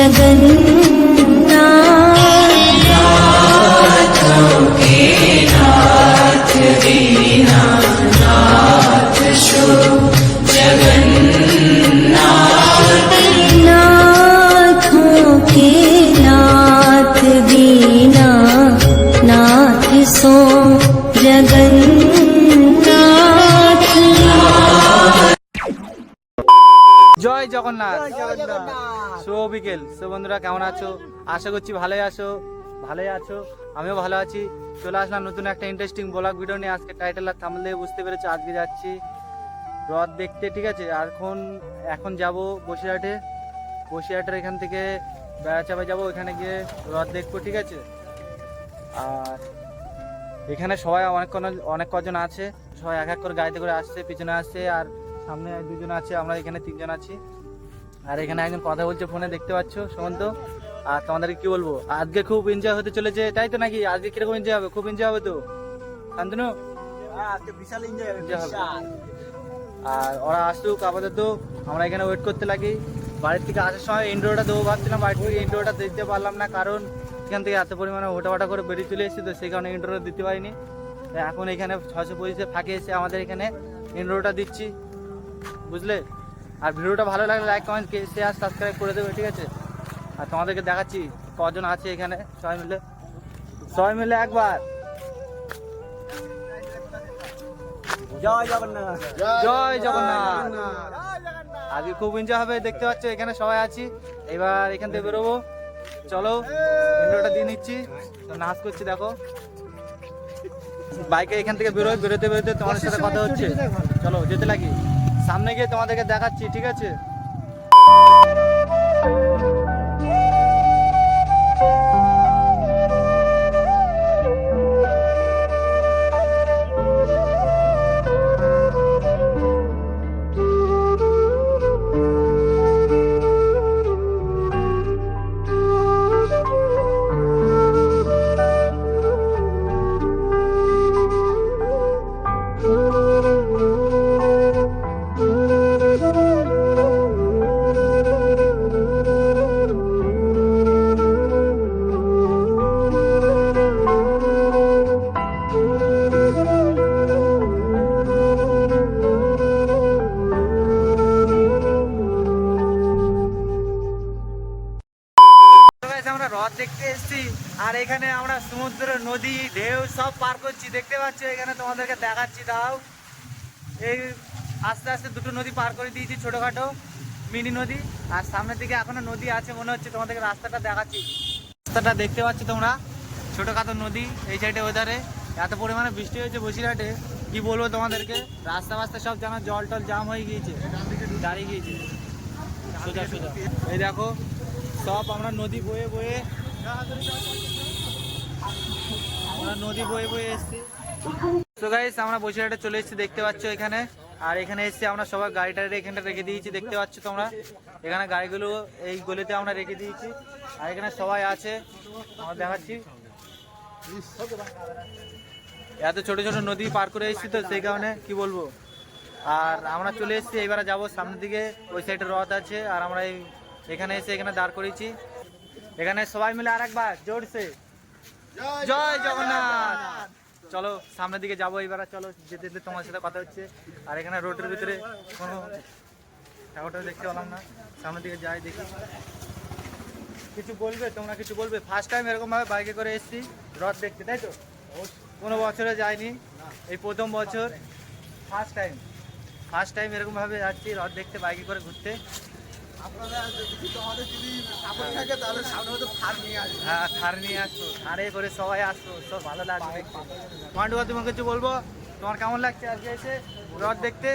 জয় জগন্নাথ। শুভ বিকেল। বন্ধুরা কেমন আছো? আশা করছি ভালোই আছো। আমিও ভালো আছি। চলে আসলাম নতুন একটা ইন্টারেস্টিং ব্লগ ভিডিও নিয়ে। আজকে টাইটেল আর থাম্বনেল দেখে বুঝতে পেরেছো আজকে যাচ্ছি রথ দেখতে, ঠিক আছে। আর এখন যাব বসিরহাটের এখান থেকে বেড়াচাপায় যাবো, ওইখানে গিয়ে রথ দেখবো, ঠিক আছে। আর এখানে সবাই অনেক কজন আছে, সবাই এক এক করে গাড়িতে করে আসছে, পিছনে আসছে, আর সামনে দুজন আছে, আমরা এখানে তিনজন আছি। আর এখানে একজন কথা বলছে ফোনে, দেখতে পাচ্ছ সুমন্ত। আর তোমাদেরকে কি বলবো, আজকে খুব এনজয় হতে চলেছে, তাই তো নাকি? আজকে কিরকম এনজয় হবে? খুব এনজয় হবে তো শান্তনু? আজকে বিশাল এনজয় হবে। আর ওরা আসুক, আপাতত আমরা এখানে ওয়েট করতে লাগি। বাড়ির থেকে আসার সময় ইন্ট্রোটা দেবো ভাবছিলাম, বাড়ি থেকে ইন্ট্রোটা দিতে পারলাম না, কারণ এখান থেকে এত পরিমাণে ওঠাবাটা করে বেরিয়ে চলে এসেছি, তো সেই কারণে ইন্ট্রোটা দিতে পারিনি। এখন এখানে 625 ফাঁকে এসে আমাদের এখানে ইন্ট্রোটা দিচ্ছি, বুঝলে। আর ভিডিওটা ভালো লাগলে লাইক, কমেন্ট, শেয়ার, সাবস্ক্রাইব করে দেবে, ঠিক আছে। আর তোমাদেরকে দেখাচ্ছি কজন আছে এখানে, সবাই মিলে একবার জয় জগন্নাথ। জয় জগন্নাথ। আজকে খুব এনজয় হবে, দেখতে পাচ্ছ এখানে সবাই আছি। এবার এখান থেকে বেরোবো, চলো ইন্ট্রোটা দিয়ে নিচ্ছি। নাচ করছি দেখো, বাইকে এখান থেকে বেরোতে তোমাদের সাথে কথা হচ্ছে। চলো যেতে লাগি, সামনে গিয়ে তোমাদেরকে দেখাচ্ছি, ঠিক আছে। আমরা রথ দেখতে এসেছি, আর এখানে আমরা সমুদ্র, নদী, ঢেউ সব পার করছি, দেখতে পাচ্ছ। এখানে তোমাদেরকে দেখাচ্ছি, দাও। এই আস্তে আস্তে দুটো নদী পার করে দিয়েছি, ছোটখাটো মিনি নদী। আর সামনের দিকে এখনো নদী আছে মনে হচ্ছে, তোমাদেরকে রাস্তাটা দেখাচ্ছি। রাস্তাটা দেখতে পাচ্ছ তোমরা, ছোটখাটো নদী এই সাইডে, ওধারে এত পরিমাণে বৃষ্টি হয়েছে বসিরহাটে, কি বলবো তোমাদেরকে। রাস্তা সব যেন জল টল জাম হয়ে গিয়েছে, দাঁড়িয়ে গিয়েছে সোজা। এই দেখো সব আমরা নদী বয়ে এসেছি। তো গাইস আমরা বসিরহাটে চলে এসেছি, দেখতে পাচ্ছ এখানে। আর এখানে এসেছি আমরা সবাই গাড়িটা এখানটা রেখে দিয়েছি, দেখতে পাচ্ছ তোমরা। এখানে গাড়িগুলো এই গলিতে আমরা রেখে দিয়েছি, আর এখানে সবাই আছে, আমরা দেখাচ্ছি। এত ছোট ছোট নদী পার করে এসেছি, তো সেই কারণে কি বলবো। আর আমরা চলে এসেছি, এবারে যাবো সামনের দিকে, ওই সাইডে রথ আছে। আর আমরা এখানে এসে এখানে দাঁড় করেছি। এখানে সবাই মিলে আরেকবার জোরসে জয় জগন্নাথ। চলো সামনের দিকে যাবো এবার, চলো যেতে যেতে তোমার সাথে কথা হচ্ছে। আর এখানে রোডের ভিতরে কোনো ঠাকুরটা দেখতে পেলাম না, সামনের দিকে যাই দেখি। কিছু বলবে তোমরা, কিছু বলবে? ফার্স্ট টাইম এরকম ভাবে বাইকে করে এসেছি রথ দেখতে, তাই তো? কোনো বছরে যাইনি, এই প্রথম বছর ফার্স্ট টাইম এরকম ভাবে যাচ্ছি রথ দেখতে, বাইকে করে ঘুরতে। হ্যাঁ, থার নিয়ে আসো, থারে করে সবাই আসো, সব ভালো লাগবে। তোমার কিছু বলবো, তোমার কেমন লাগছে আজকে এসে রথ দেখতে?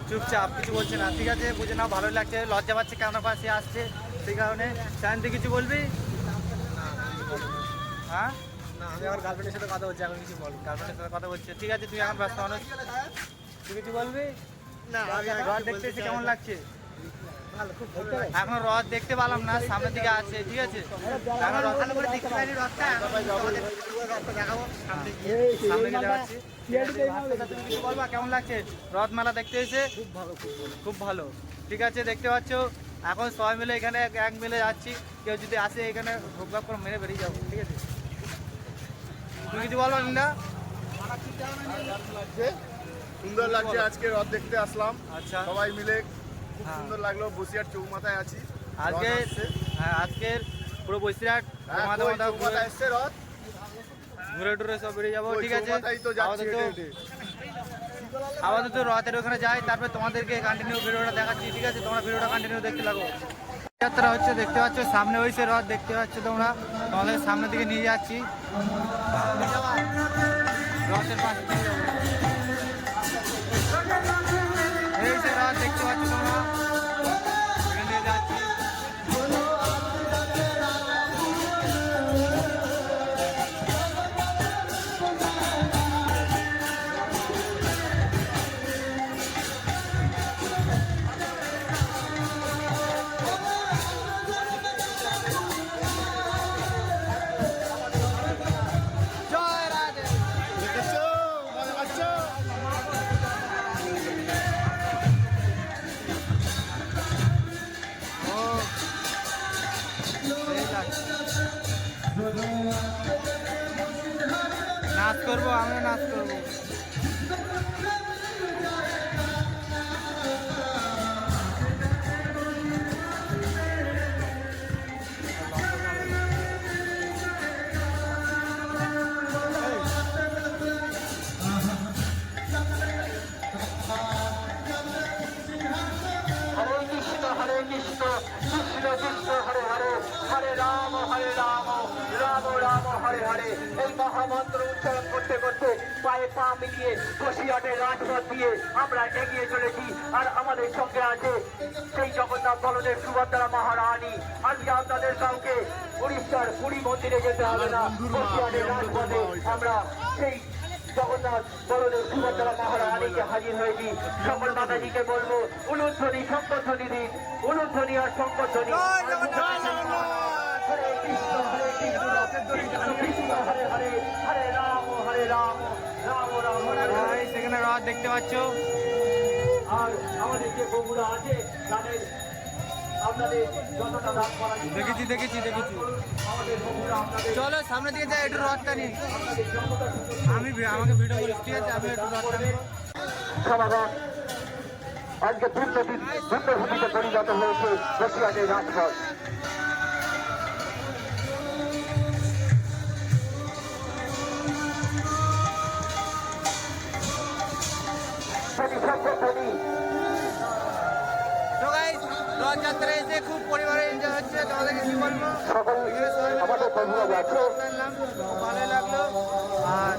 চুপচাপ, কিছু বলছে না, ঠিক আছে, বুঝে নাও ভালো লাগছে, লজ্জা পাচ্ছে, কেমন পাশে আসছে, সেই কারণে। শান্তি কিছু বলবি? হ্যাঁ, আমি আমার গার্লফ্রেন্ডের সাথে কথা বলছি, এখন কিছু বল। গার্লফ্রেন্ডের সাথে কথা বলছে, ঠিক আছে, তুই এখন ব্যস্ত মানুষ, তুই কিছু বলবি না? রথ দেখতে এসে কেমন লাগছে? এখন রথ দেখতে পেলাম না, সামনের দিকে আছে, ঠিক আছে। কেমন লাগছে রথ মেলা দেখতে এসে? খুব ভালো, ঠিক আছে। দেখতে পাচ্ছ এখন সবাই মিলে এখানে এক মিলে যাচ্ছি, কেউ যদি আসে এখানে ঢোকভাগ করে মেরে বেরিয়ে যাবো, ঠিক আছে? তুমি কিছু বলবো না? সুন্দর লাগছে, আজকে রথ দেখতে আসলাম। আচ্ছা, সবাই মিলে খুব হ্যাঁ। সুন্দর লাগলো। বসিরহাট চৌমাথায় আছি। আজকে রথ আসছে। হ্যাঁ, আজকের পুরো বসিরহাট হ্যাঁ, মাথা ওই মাথা চৌমাথায় এসছে রথ। ঘুরে টুরে সব বেরিয়ে যাবো, ওই ঠিক আছে? চৌমাথায় তো যাচ্ছি আপাতত হেঁটে হেঁটে। আপাতত রথের ওখানে যাই, তারপরে তোমাদেরকে কন্টিনিউ ভিডিওটা দেখাচ্ছি, ঠিক আছে? তোমরা ভিডিওটা কন্টিনিউ দেখতে লাগো। যাত্রা হচ্ছে, দেখতে পাচ্ছ সামনে হয়েছে রথ, দেখতে পাচ্ছ তোমরা, তোমাদের সামনের দিকে নিয়ে যাচ্ছি। রথের পাশে দিয়ে যাবো। এই যে রথ দেখতে পাচ্ছ তোমরা, এখান দিয়ে যাচ্ছি। জয় রাধে। দেখেছো? মজা পাচ্ছো? ও সেই যাচ্ছে। নাচ করবো, আমিও নাচ করবো। হরে কৃষ্ণ কৃষ্ণ কৃষ্ণ হরে হরে হরে রাম রাম রাম হরে হরে। এই মহামন্ত্র উচ্চারণ করতে করতে পায়ে পা মিলিয়ে বসিরহাটের রাজপথ দিয়ে আমরা এগিয়ে চলেছি। আর আমাদের সঙ্গে আছে সেই জগন্নাথ বলদেব সুভদ্রা মহারানী। আজকে আপনাদের কাউকে উড়িষ্যার পুরী মন্দিরে যেতে হবে না, বসিরহাটের রাজপথে আমরা সেই জগন্নাথ বলদেব সুভদ্রা মহারানীকে হাজির হয়েছি। সকল মাতাজিকে বলবো উলুধ্বনি শঙ্করধ্বনি দিন, উলুধ্বনি আর শঙ্করধ্বনি। হরে কৃষ্ণ কৃষ্ণ কৃষ্ণ হরে হরে হরে রাম রাম রাম হরে হরে। ভাই, সেখানে রথ দেখতে পাচ্ছ। আর আমাদের যে বগুড়া আছে তাদের আপনাদের যতটা দান করা যায় দেখেছি দেখেছি দেখেছি। আমাদের বগুড়া আপনাদের চলো সামনে দিকে যাই, একটু রথটা নিই। আপনাদের যতটা আমাকে ভিডিও করিস, ঠিক আছে? আমি একটু রথটা নিই। সমাগম আজকে ভিন্নভূমিতে পরিণত হয়েছে বসিরহাটের রাজপথ। শঙ্করধ্বনি তো গাইস, রথযাত্রা এসে খুব পরিবারে এনজয় হচ্ছে, তোমাদেরকে কি বলবো? সকল আমাদের বন্ধুরা যাচ্ছে। রথ টানলাম, খুব ভালোই লাগলো। আর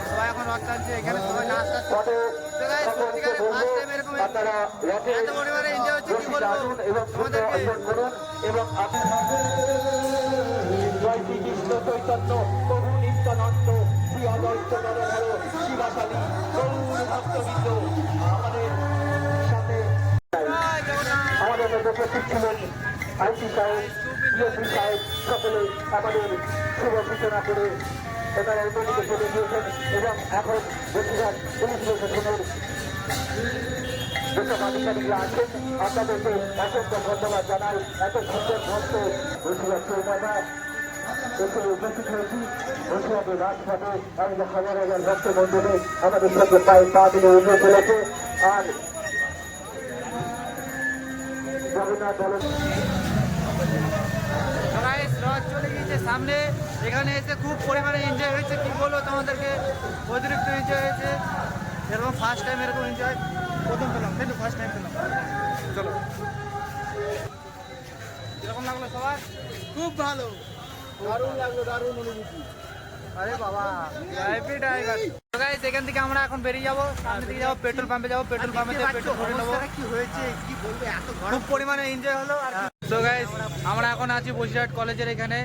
সবাই এখন রথ টানছে, এখানে সবাই নাচ টাচ করছে। পথে তো গাইস, সত্যিকারে ফার্স্ট টাইম এরকম আপনারা রথে এত পরিবারে এনজয় হচ্ছে, কি বসে বলবো জানুন এবং পুণ্য তোমাদেরকে? অর্জন করুন এবং জয় শ্রীকৃষ্ণ চৈতন্য প্রভু নিত্যানন্দ শ্রী অদ্বৈত নরহর শিবাশালী গৌর ভক্তবৃন্দ আমাদের সাথে জয় জগন্নাথ। আমাদের মধ্যে উপস্থিত ছিলেন আইসি সাহেব, ইউপি সাহেব, সকলে আমাদের শুভ সূচনা করে এবার অন্যদিকে চলে গিয়েছেন এবং এখন বসিরহাট পুলিশ প্রশাসনের যেসব আধিকারিকরা আছেন আপনাদেরকে অসংখ্য ধন্যবাদ জানাই। এত সুন্দর ভক্ত বসিরহাট চৌমাথা এসে উপস্থিত হয়েছি বসিরহাটের রাজপথে। আমাদের হাজার হাজার ভক্ত বন্ধুরে আমাদের সঙ্গে পায়ে পা দিলে এগিয়ে চলেছে। আর জগন্নাথ বলেন তো গাইস, রথ চলে গিয়েছে সামনে, এখানে এসে খুব পরিমাণে এনজয় হয়েছে, কি বলবো তোমাদেরকে, অতিরিক্ত এনজয় হয়েছে। এরকম ফার্স্ট টাইম এরকম এনজয় প্রথম পেলাম, তাই তো? ফার্স্ট টাইম পেলাম। চলো, কিরকম লাগলো সবার? খুব ভালো, দারুণ লাগলো, দারুণ অনুভূতি। আরে বাবা, হ্যাপি টাইগার। তো গাইস, এখান থেকে আমরা এখন বেরিয়ে যাবো, সামনে দিকে যাবো, পেট্রোল পাম্পে যাবো, পেট্রোল পাম্পে পেট্রোল ভরে নেবো। কি হয়েছে কি বলবো, এত খুব পরিমাণে এনজয় হলো। তো গাইস, আমরা এখন আছি বসিরহাট কলেজের এখানে,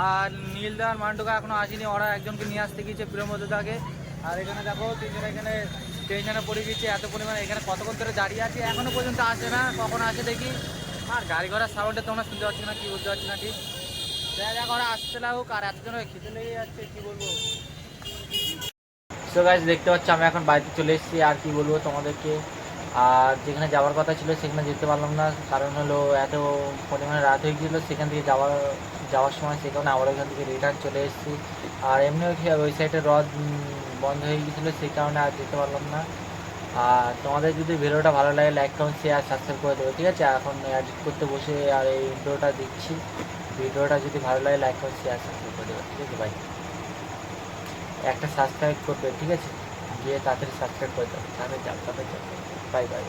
আর নীলদা আর মান্টুকা এখনো আসেনি, ওরা একজনকে নিয়ে আসতে গিয়েছে প্রিয়মদাকে। আর এখানে দেখো তিনজনে এখানে টেনশনে পড়ে গিয়েছে এত পরিমাণে, এখানে কতক্ষণ ধরে দাঁড়িয়ে আছে, এখনো পর্যন্ত আসে না, কখন আসে দেখি। আর গাড়ি ঘোড়ার সাউন্ডে তোমরা শুনতে পাচ্ছি না, কি বুঝতে পারছি না ঠিক। দেখা ওরা আসতে লাগুক, আর এতজন খেতে লেগে যাচ্ছে, কি বলবো। তো গাইস, দেখতে পাচ্ছ আমি এখন বাড়িতে চলে এসেছি, আর কি বলবো তোমাদেরকে, আর যেখানে যাওয়ার কথা ছিল সেখানে যেতে পারলাম না, কারণ হলো এত পরিমাণে রাত হয়ে গিয়েছিলো সেখান থেকে যাওয়ার সময়, সে কারণে আবার ওইখান থেকে রিটার্ন চলে এসেছি। আর এমনিও ওই সাইডে হ্রদ বন্ধ হয়ে গিয়েছিলো, সেই কারণে আর যেতে পারলাম না। আর তোমাদের যদি ভিডিওটা ভালো লাগে লাইক কমেন্ট শেয়ার সাবস্ক্রাইব করে দেবে, ঠিক আছে? এখন এডিট করতে বসে আর এই ভিডিওটা দিচ্ছি। ভিডিওটা যদি ভালো লাগে লাইক কমেন্ট শেয়ার সাবস্ক্রাইব করে দেবে, ঠিক আছে ভাই? একটা সাবস্ক্রাইব করবে, ঠিক আছে? গিয়ে তাড়াতাড়ি সাবস্ক্রাইব করে দেবে, তাহলে যাও, বাই বাই।